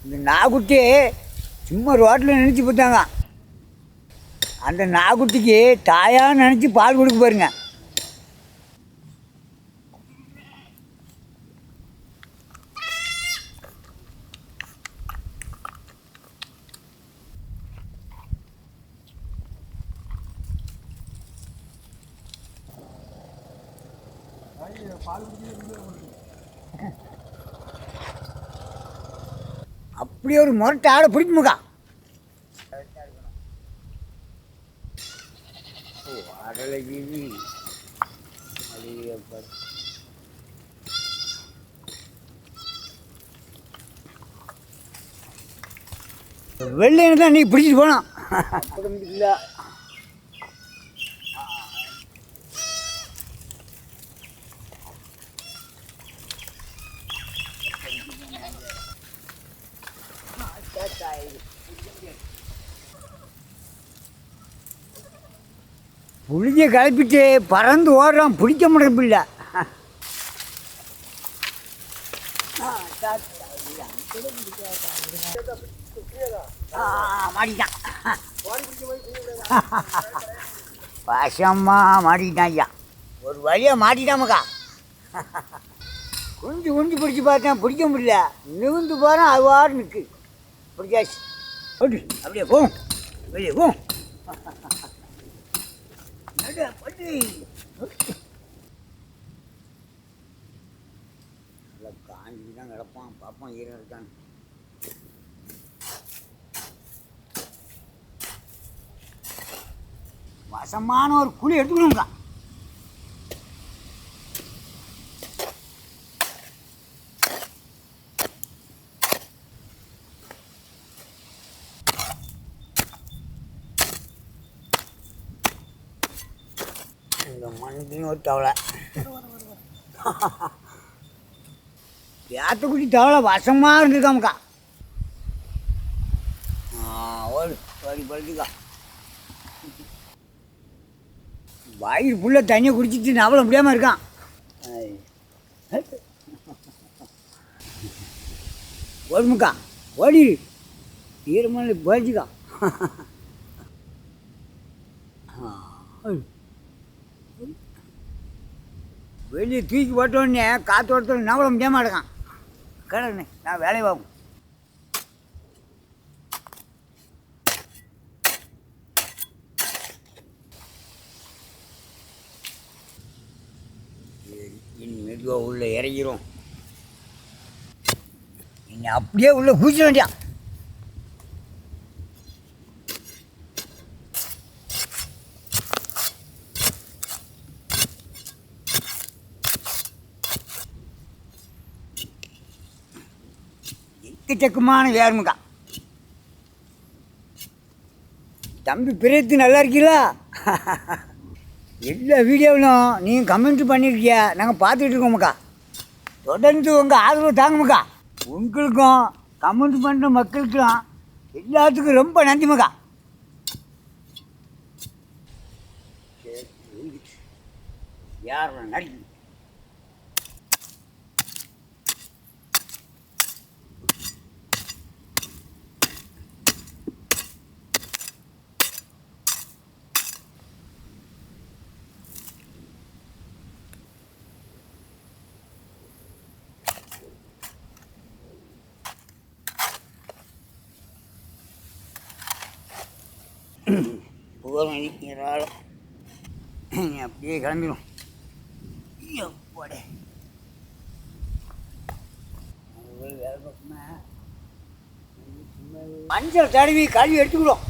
இந்த நாகுட்டி சும்மா ரோட்டில் நினச்சி போட்டாங்க. அந்த நாகுட்டிக்கு தாயாக நினச்சி பால் கொடுக்க பாருங்க. அப்படி ஒரு முரட்டை ஆடை பிடிக்குமுக்கா. ஆடலை ஜீவி வெள்ளைன்னு தான் நீ பிடிச்சிட்டு போனோம். இல்லை புளிய கிளப்பிட்டு பறந்து ஓடுறான், பிடிக்க முடியல. மாட்டிட்டான் பாசம்மா, மாட்டிக்கிட்டான் ஐயா. ஒரு வழியாக மாட்டிட்டாமக்கா. குஞ்சு குஞ்சு பிடிச்சி பார்த்தேன், பிடிக்க முடியல. நிமிந்து போகிறேன், அதுவாறு நிற்கு. பிடிச்சாச்சு. ஓடி அப்படியே போகும், வெளியே போகும். நல்லா காஞ்சி தான் கிடப்பான். பார்ப்பான் ஈரம் இருக்கான். வசமான ஒரு குழி எடுத்துக்கணுங்கக்கா. இந்த மண்ணுக்குன்னு ஒரு தவளை, ஏத்தக்குடி தவளை வசமாக இருந்திருக்காமக்கா. ஓடு ஓடி பழச்சுக்கா. வயிறு ஃபுல்லாக தண்ணியை குடிச்சிட்டு நவள முடியாமல் இருக்கான். ஓடுமுக்கா, ஓடி ஈரமான பழிச்சுக்கா. வெளியே தூக்கி போட்டோடனே காற்றோட்டத்தில் நவள முடியாமல் இருக்கான். கடனே நான் வேலையை பார்ப்போம். இனி மெதுவாக உள்ளே இறங்கிடும். இனி அப்படியே உள்ளே குதிச்ச வேண்டியா. எக்கச்சக்கமான வேறுமுக்கா. தம்பி பிரேத்து நல்லா இருக்கீங்களா? எல்லா வீடியோவிலும் நீங்கள் கமெண்ட் பண்ணியிருக்கிய நாங்கள் பார்த்துக்கிட்டு இருக்கோமுக்கா. தொடர்ந்து உங்கள் ஆதரவு தாங்கமுக்கா. உங்களுக்கும் கமெண்ட் பண்ணுற மக்களுக்கும் எல்லாத்துக்கும் ரொம்ப நன்றிமுக்கா. யார் நன்றி. போகிறோம் இறாலும் அப்படியே கிளம்பிடும். போடே வேலை பார்க்குமா. மஞ்சள் தடவி கழுவி எடுத்துக்கிடும்.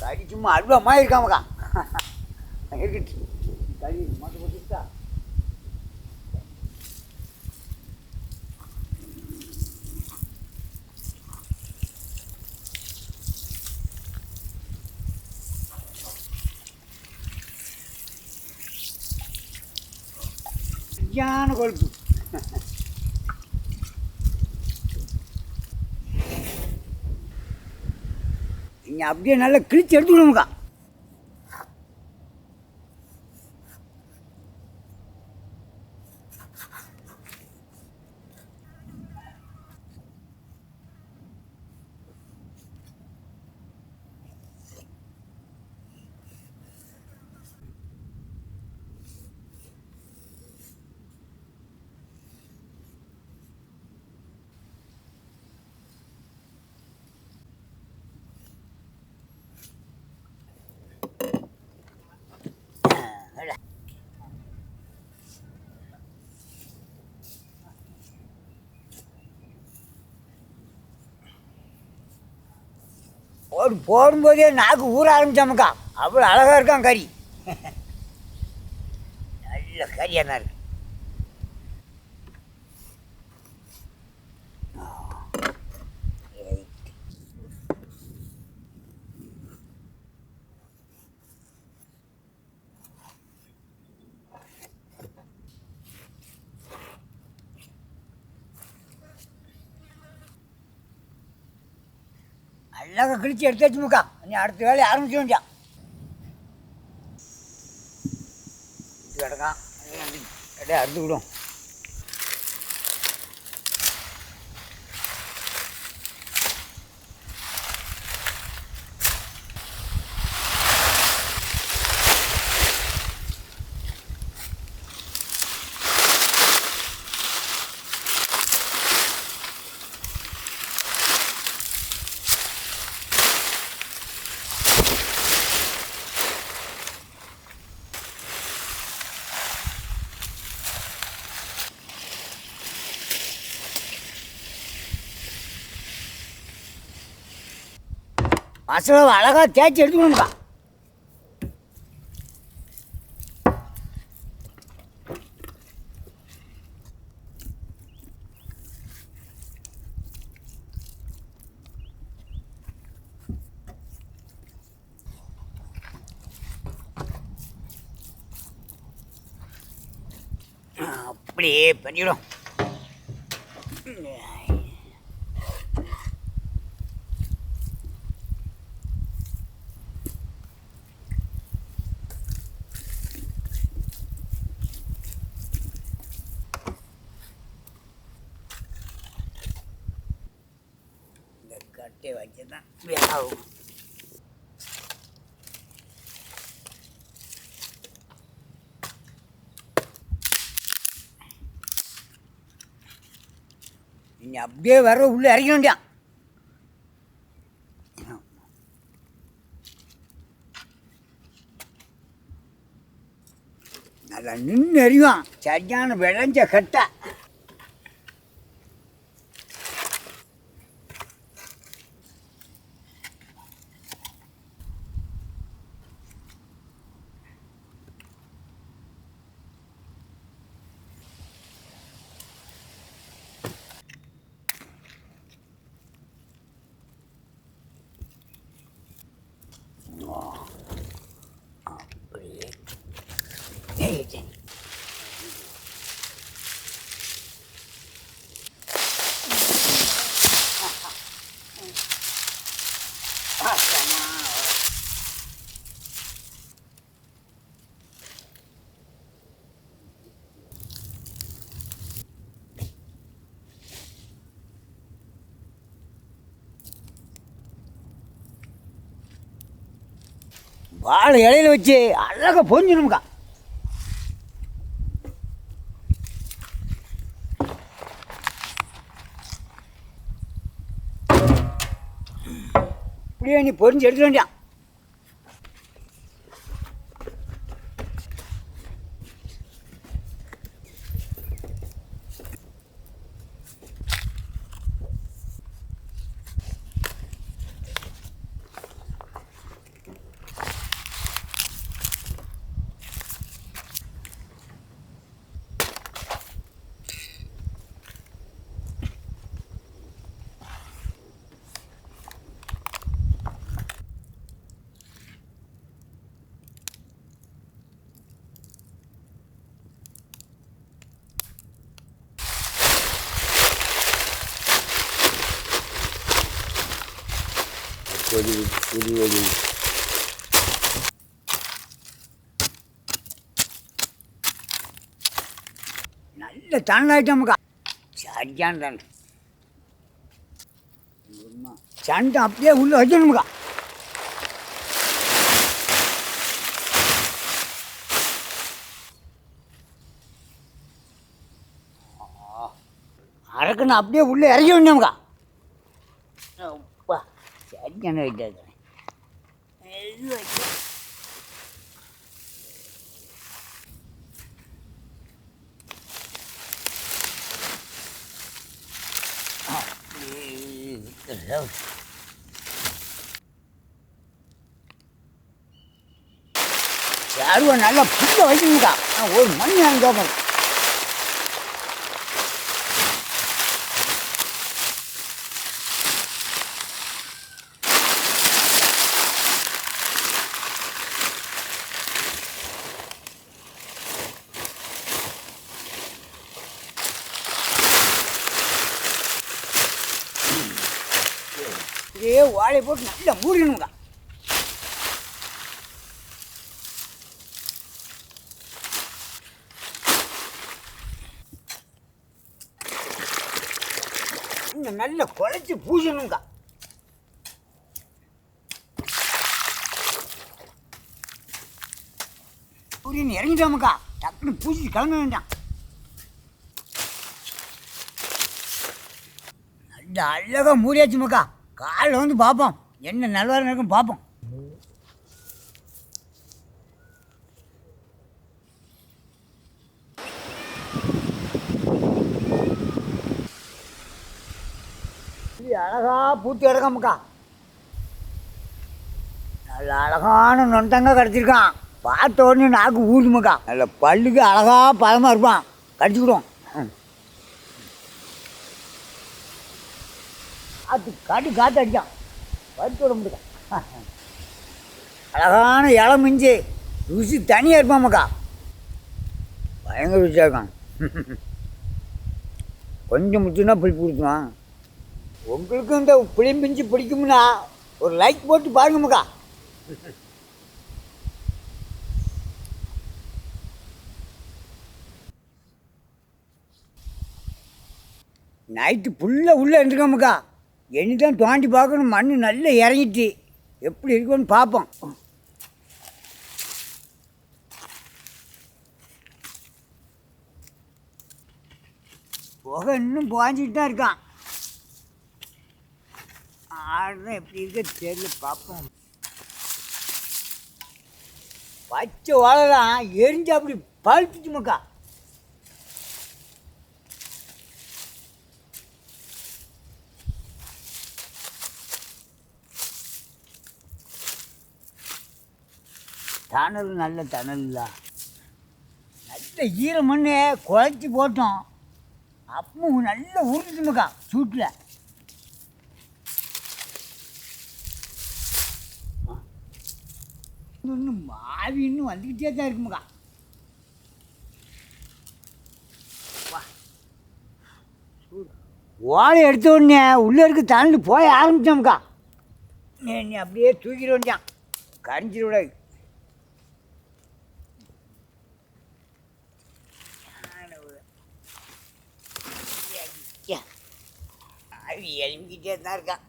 கறி சும்மா அல்வமாக இருக்காமக்கா. இருக்கட்டு கறி மாட்டு போட்டுட்டா சரியான கொழுப்பு. நீங்கள் அப்படியே நல்லா கிழிச்சு எடுத்துக்கணுமுக்கா. போடும்போதே நாக்கு ஊற ஆரம்பிச்சாமக்கா. அவ்வளோ அழகாக இருக்கான் கறி. நல்ல கறியாக தான் இருக்கு. அழகாக கிழிச்சு எடுத்தாச்சுமுக்கா. நீ அடுத்த வேலையை ஆரம்பிச்சு வேண்டியான் கிடக்கான். அப்படியே அறுத்து விடும். மசாலாவை அழகாக தேய்ச்சி எடுத்துக்கணும்க்கா. அப்படியே பண்ணிவிடும். கட்டை வச்சு தான் வேகும். நீங்கள் அப்படியே வர உள்ளே இறக்க வேண்டியான். நல்லா நின்று எறிவான். சரியான விளைஞ்ச கட்டை. வாழை இலையில வச்சு அழகாக பொஞ்சினும்க்கா. இப்படியே நீ பொறிஞ்சு எடுக்க வேண்டியான். கொதி நல்ல தண்ணாயிட்டோமுக்கா. சரியான தண்ணி. சண்டை அப்படியே உள்ளே வைக்கணுமுக்கா. அரக்கணும் அப்படியே உள்ளே இறக்கி வேண்டாமுக்கா. சரியான வைக்காது. சாருவா நல்லா புல்ல வைக்கணுங்கக்கா. ஒரு மணி நேரம் கேட்பேன். இதே வாழை போட்டு நல்லா மூடிக்கணுங்கக்கா. இன்னும் நல்லா குழைச்சி பூசணுங்கக்கா. சூரியன் இறங்கிட்டோமுக்கா. டக்குன்னு பூசி கிளம்ப வேண்டாம். நல்லா அழகாக மூடியாச்சுமாக்கா. காலைல வந்து பார்ப்போம் என்ன நல்லா இருக்கும் பார்ப்போம். அழகா பூத்து கிடக்காமக்கா. நல்ல அழகான நொண்டங்க கிடச்சிருக்கான். பார்த்த உடனே நாக்கு ஊடுமாக்கா. நல்ல பல்லுக்கு அழகா பழமாக இருப்பான். கடிச்சுக்கிடுவோம். காற்று அடிக்கான். பருத்து விட முடியும். அழகான இளம் மிஞ்சி ருசி தனியாக இருப்பாமக்கா. பயங்கர ருசியாக இருக்கான். கொஞ்சம் முச்சுன்னா புளிப்பு கொடுத்துவான். உங்களுக்கும் இந்த புளிம்பிஞ்சு பிடிக்கும்னா ஒரு லைக் போட்டு பாருங்கம்மாக்கா. நைட்டு ஃபுல்லாக உள்ளே இருந்துக்காமக்கா. இனி தான் தோண்டி பார்க்கணும். மண் நல்லா இறங்கிட்டு எப்படி இருக்குன்னு பார்ப்போம். புகை இன்னும் புகாஞ்சிக்கிட்டு தான் இருக்கான். ஆடுதான் எப்படி இருக்க தெரியல பார்ப்போம். பச்சை வாழைலாம் எரிஞ்சு அப்படி பழுத்துச்சுமாக்கா. தணல் நல்ல தணல் தான். நல்ல ஈர மண் குழைச்சி போட்டோம். அப்பவும் நல்லா உருட்டுச்சுமாக்கா சூட்டில். இன்னும் மாவி இன்னும் வந்துக்கிட்டே தான் இருக்குமாக்கா. ஓலை எடுத்த உடனே உள்ளே இருக்க தண்ணி போய ஆரம்பித்தோம்க்கா. நீ அப்படியே தூக்கிட வேண்டியான். கரிஞ்சிட விடாது. அது எழும்பிக்கிட்டே தான் இருக்கான்.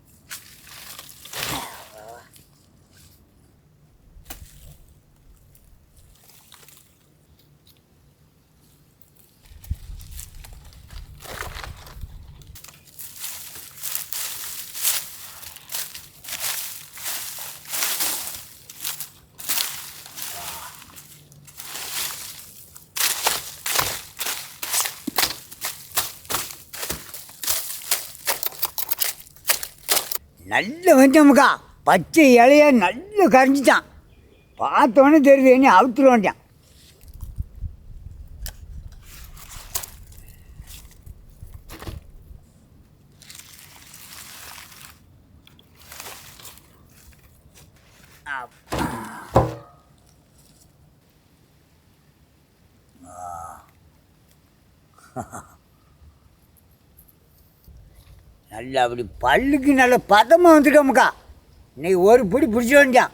நல்ல வந்துட்டோமுக்கா. பச்சை இலைய நல்ல கரைஞ்சிட்டான். பார்த்தோன்னே தெரியுது என்ன அவுத்துட வேண்டான். நல்லா அப்படி பல்லுக்கு நல்ல பதமாக வந்துட்டோமுக்கா. இன்னைக்கு ஒரு பிடி பிடிச்சி வேண்டியான்.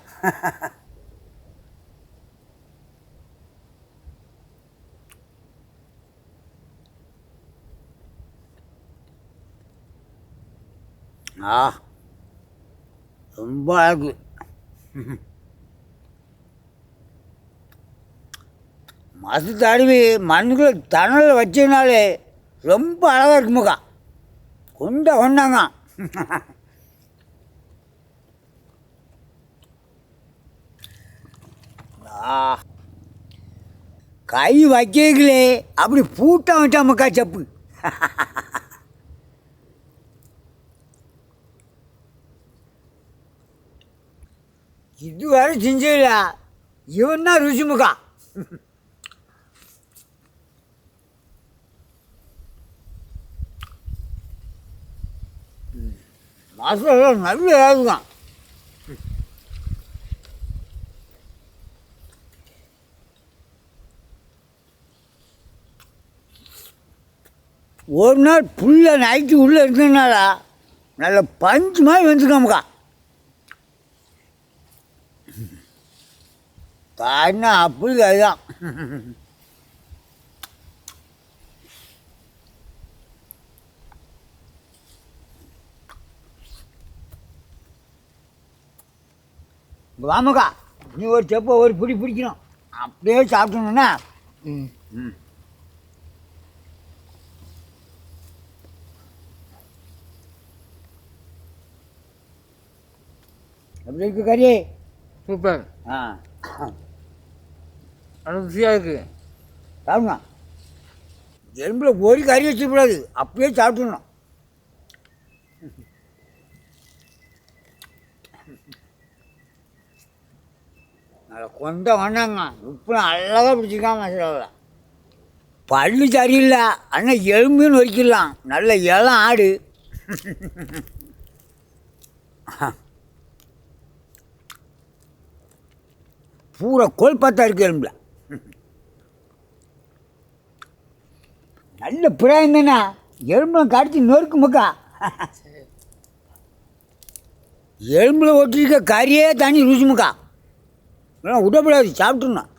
ரொம்ப அழகு. மசு தடவி மண்ணுக்குள்ள தணலில் வச்சதுனாலே ரொம்ப அழகாக இருக்குமுக்கா. கொண்ட ஒன்றாங்க. கை வைக்கலே அப்படி பூட்டா வச்சாமக்கா செப்பு. இது வேற செஞ்சல இவன் தான் ருசிமுக்கா. மசாலா நல்ல ஏதுதான். ஒரு நாள் புல்ல நைட்டு உள்ளே இருந்ததுனால நல்ல பஞ்சு மாதிரி வந்துருக்காமுக்கா. காரணம் அப்படி அதுதான். வாமுக்கா, நீ ஒரு செப்பை ஒரு பிடி பிடிக்கணும். அப்படியே சாப்பிட்டோன்னா எப்படி இருக்கு கறி? சூப்பர். ருசியாக இருக்குது. சாப்பிடுங்க. எலும்பில் ஒரு கறி வச்சுக்கூடாது, அப்படியே சாப்பிட்டுணும். நல்லா கொண்ட வந்தாங்க. உப்பு அழகாக பிடிச்சிருக்காங்க மசாலாவில். பல்லு சரியில்லை, ஆனால் எலும்புன்னு வைக்கலாம். நல்ல இளம் ஆடு. பூரா கோல்பாத்தா இருக்கு எலும்பில். நல்ல பிராயம் தானே, எலும்புல கடிச்சு நொறுக்குமுக்கா. எலும்பில் ஒட்டிருக்க கறியே தண்ணி ருசிமுக்கா. இதெல்லாம் விடக்கூடாது, சாப்பிட்டுணும்.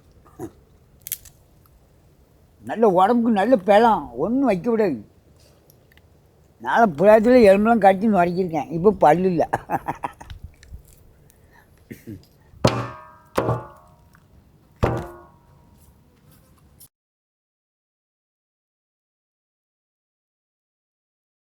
நல்ல உடம்புக்கு நல்ல பழம், ஒன்றும் வைக்க விடாது. நாளை புறாயத்தில் எலும்புலாம் கடிச்சு நுரைக்கிருக்கேன். இப்போ பல்லு இல்லை.